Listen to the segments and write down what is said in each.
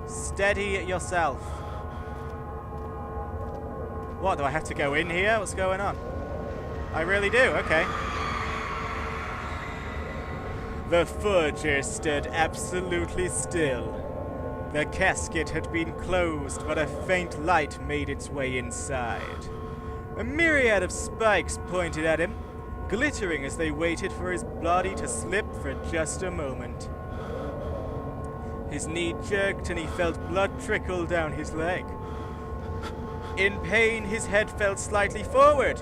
Steady yourself. What, do I have to go in here? What's going on? I really do, okay. The forger stood absolutely still. The casket had been closed, but a faint light made its way inside. A myriad of spikes pointed at him, glittering as they waited for his body to slip for just a moment. His knee jerked and he felt blood trickle down his leg. In pain, his head fell slightly forward.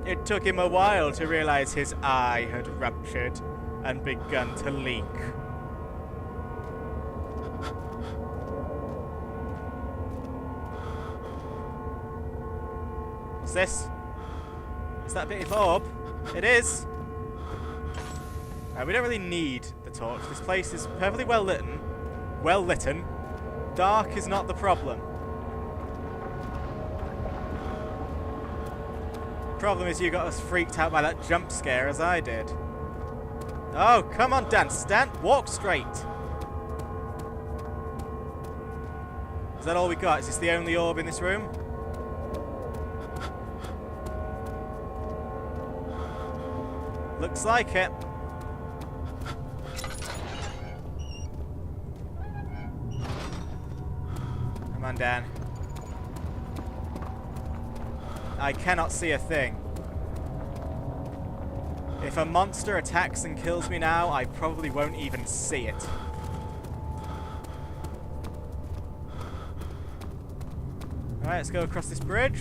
It took him a while to realize his eye had ruptured and begun to leak. What's this? Is that a bit of orb? It is! We don't really need the torch. This place is perfectly well lit. Dark is not the problem. Problem is you got us freaked out by that jump scare as I did. Oh, come on, Dan. Stand. Walk straight. Is that all we got? Is this the only orb in this room? Looks like it. Come on, Dan. I cannot see a thing. If a monster attacks and kills me now, I probably won't even see it. Alright, let's go across this bridge.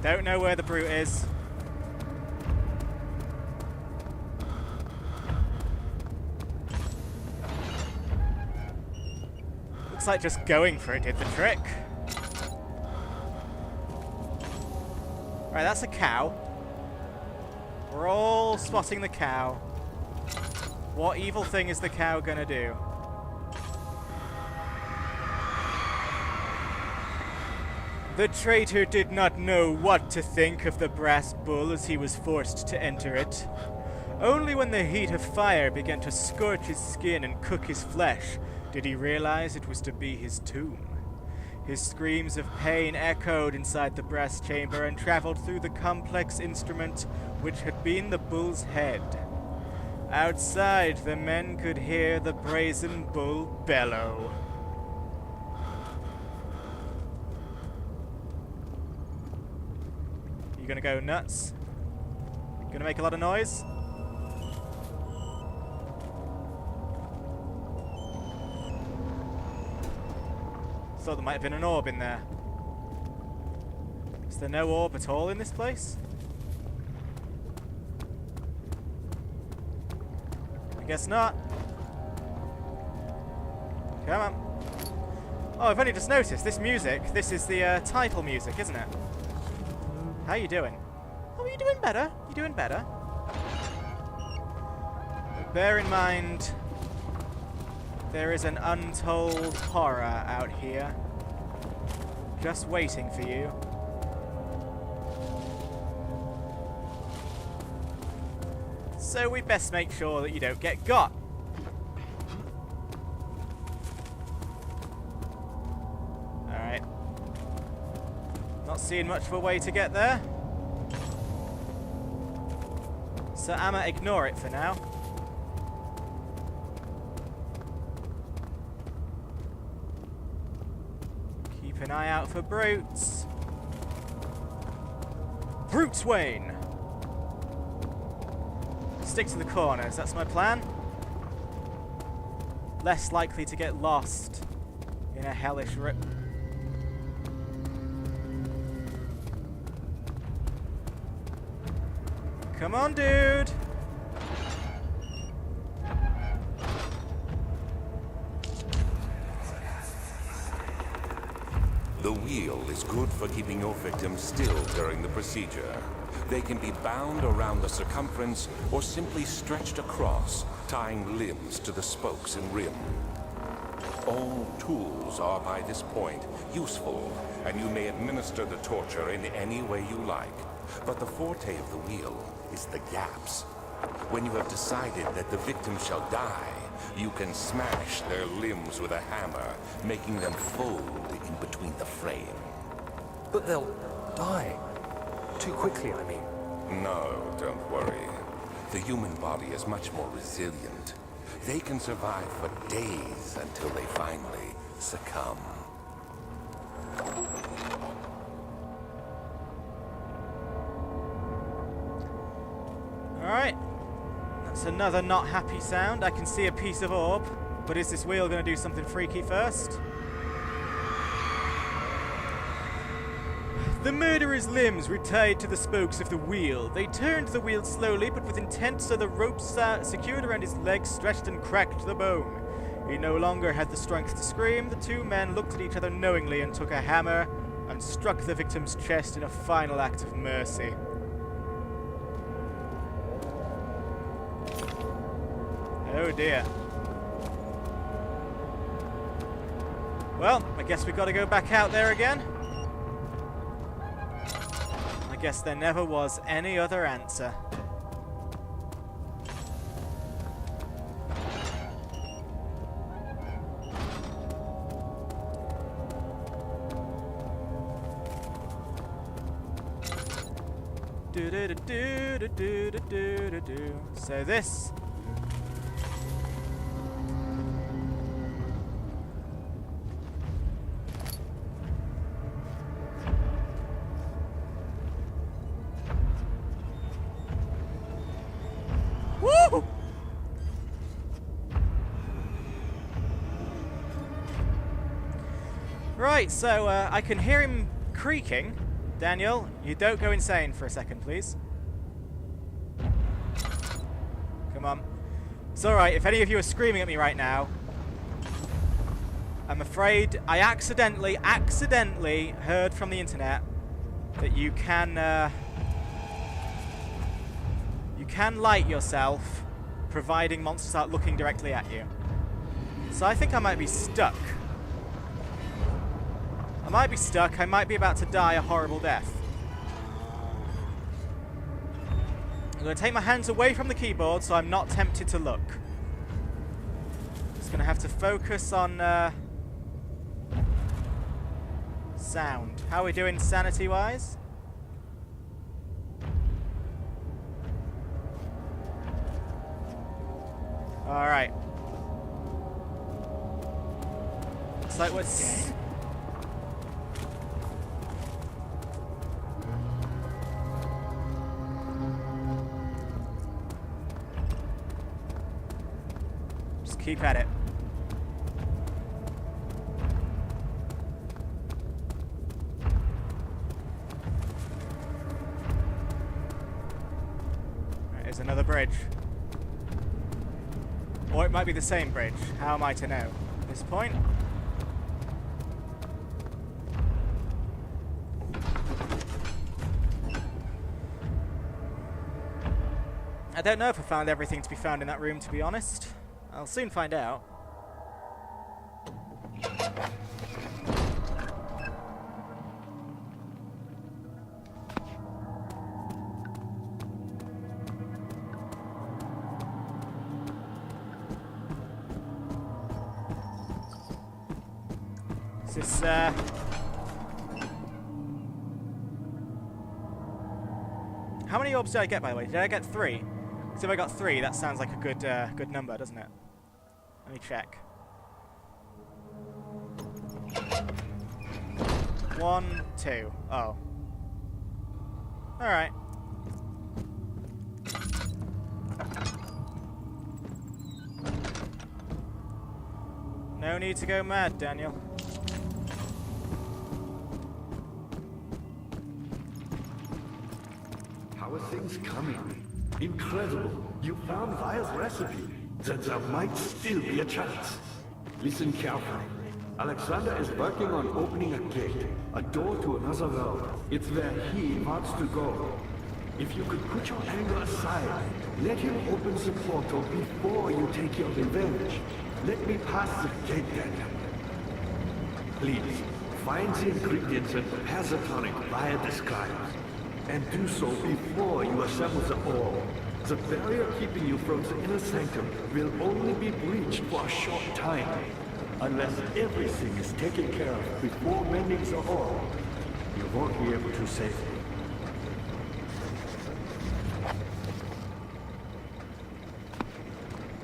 Don't know where the brute is. Looks like just going for it did the trick. Right, that's a cow. We're all spotting the cow. What evil thing is the cow gonna do? The traitor did not know what to think of the brass bull as he was forced to enter it. Only when the heat of fire began to scorch his skin and cook his flesh did he realize it was to be his tomb. His screams of pain echoed inside the brass chamber and traveled through the complex instrument which had been the bull's head. Outside, the men could hear the brazen bull bellow. You gonna go nuts? Gonna make a lot of noise? Thought there might have been an orb in there. Is there no orb at all in this place? I guess not. Come on. Oh, I've only just noticed this music. This is the title music, isn't it? How you doing? Oh, you doing better? You doing better? Bear in mind, there is an untold horror out here, just waiting for you. So we best make sure that you don't get got. Alright. Not seeing much of a way to get there. So I'ma ignore it for now. Keep an eye out for brutes. Brute Wayne! Stick to the corners, that's my plan. Less likely to get lost in a hellish rip. Come on, dude! The wheel is good for keeping your victim still during the procedure. They can be bound around the circumference or simply stretched across, tying limbs to the spokes and rim. All tools are by this point useful, and you may administer the torture in any way you like. But the forte of the wheel is the gaps. When you have decided that the victim shall die, you can smash their limbs with a hammer, making them fold in between the frame. But they'll die. Too quickly, I mean. No, don't worry. The human body is much more resilient. They can survive for days until they finally succumb. Alright. That's another not happy sound. I can see a piece of orb. But is this wheel going to do something freaky first? The murderer's limbs were tied to the spokes of the wheel. They turned the wheel slowly, but with intent, so the ropes secured around his legs stretched and cracked the bone. He no longer had the strength to scream. The two men looked at each other knowingly and took a hammer and struck the victim's chest in a final act of mercy. Oh dear. Well, I guess we've got to go back out there again. I guess there never was any other answer. So this. Woo! Right, so I can hear him creaking. Daniel, you don't go insane for a second, please. Come on. It's alright, if any of you are screaming at me right now, I'm afraid I accidentally heard from the internet that you can light yourself, providing monsters aren't looking directly at you. So I think I might be stuck. I might be about to die a horrible death. I'm going to take my hands away from the keyboard so I'm not tempted to look. Just going to have to focus on sound. How are we doing sanity-wise? Alright. Looks like we're dead. Just keep at it. There's another bridge. Or it might be the same bridge. How am I to know at this point? I don't know if I found everything to be found in that room, to be honest. I'll soon find out. Is this, how many orbs did I get, by the way? Did I get 3? So if I got 3, that sounds like a good number, doesn't it? Let me check. 1, 2. Oh. Alright. No need to go mad, Daniel. How are things coming? Incredible! You found Vile's recipe. Then there might still be a chance. Listen carefully. Alexander is working on opening a gate, a door to another world. It's where he wants to go. If you could put your anger aside, let him open the portal before you take your revenge. Let me pass the gate, Daniel. Please, find the ingredients and prepare the tonic via the scribes. And do so before you assemble the ore. The barrier keeping you from the inner sanctum will only be breached for a short time. Unless everything is taken care of before mending the ore, you won't be able to save me.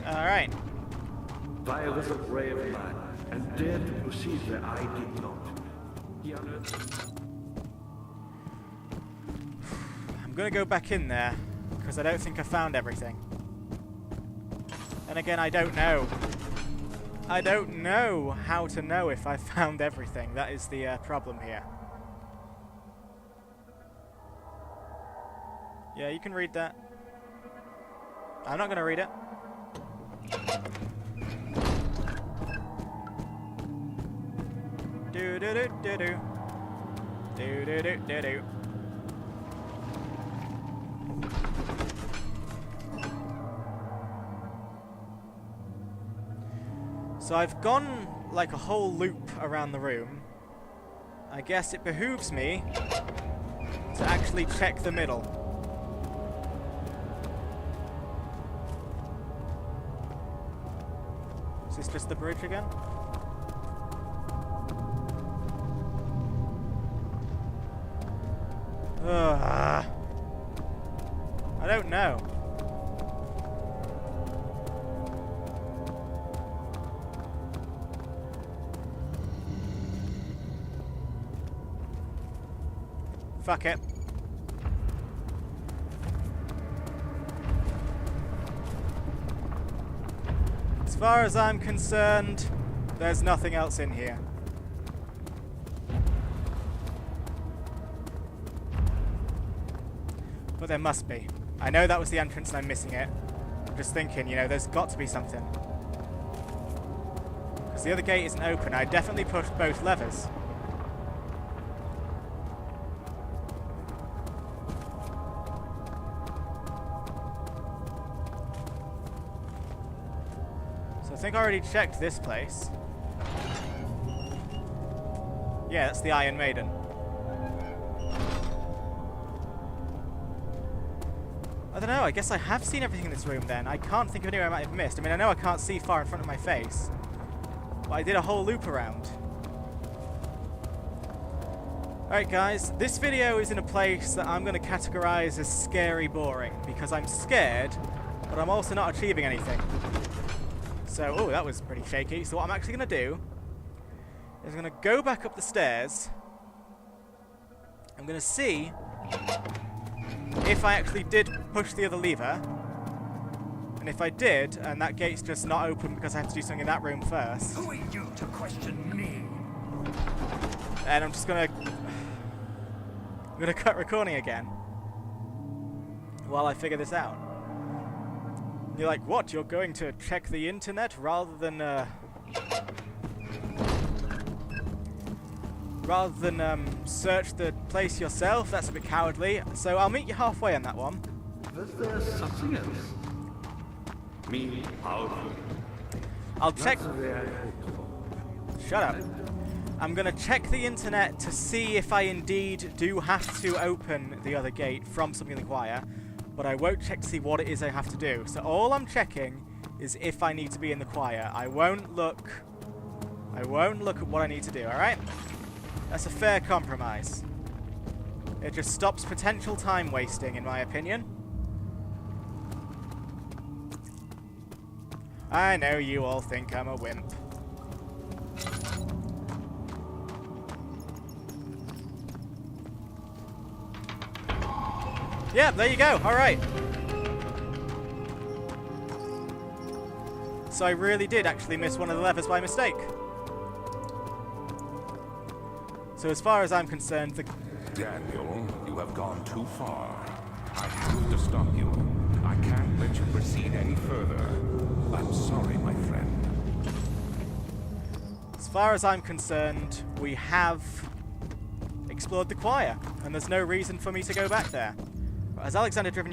Alright. Fire was a brave man, and dared to proceed where I did not. He unearthed... I'm gonna go back in there, because I don't think I found everything. And again, I don't know. I don't know how to know if I found everything. That is the problem here. Yeah, you can read that. I'm not gonna read it. Do do do do do. Do do do do do. So I've gone like a whole loop around the room. I guess it behooves me to actually check the middle. Is this just the bridge again? Ugh. I don't know. Fuck it. As far as I'm concerned, there's nothing else in here. But there must be. I know that was the entrance and I'm missing it. I'm just thinking, you know, there's got to be something. Because the other gate isn't open. I definitely pushed both levers. So I think I already checked this place. Yeah, that's the Iron Maiden. I don't know, I guess I have seen everything in this room then. I can't think of anywhere I might have missed. I mean, I know I can't see far in front of my face, but I did a whole loop around. Alright guys, this video is in a place that I'm going to categorize as scary boring, because I'm scared, but I'm also not achieving anything. So, oh, that was pretty shaky. So what I'm actually going to do is I'm going to go back up the stairs. I'm going to see if I actually did push the other lever, and if I did, and that gate's just not open because I have to do something in that room first. Who are you to question me? And I'm just gonna cut recording again while I figure this out. You're like, what? You're going to check the internet rather than search the place yourself? That's a bit cowardly. So I'll meet you halfway on that one. Was there something else? Me, powerful. I'll check. That's the way I hoped for. Shut up. I'm gonna check the internet to see if I indeed do have to open the other gate from something in the choir, but I won't check to see what it is I have to do. So all I'm checking is if I need to be in the choir. I won't look at what I need to do, alright? That's a fair compromise. It just stops potential time wasting, in my opinion. I know you all think I'm a wimp. Yeah, there you go. Alright. So I really did actually miss one of the levers by mistake. So as far as I'm concerned, the... Daniel, you have gone too far. I have to stop you. I can't let you proceed any further. I'm sorry, my friend. As far as I'm concerned, we have explored the choir, and there's no reason for me to go back there. Has Alexander driven you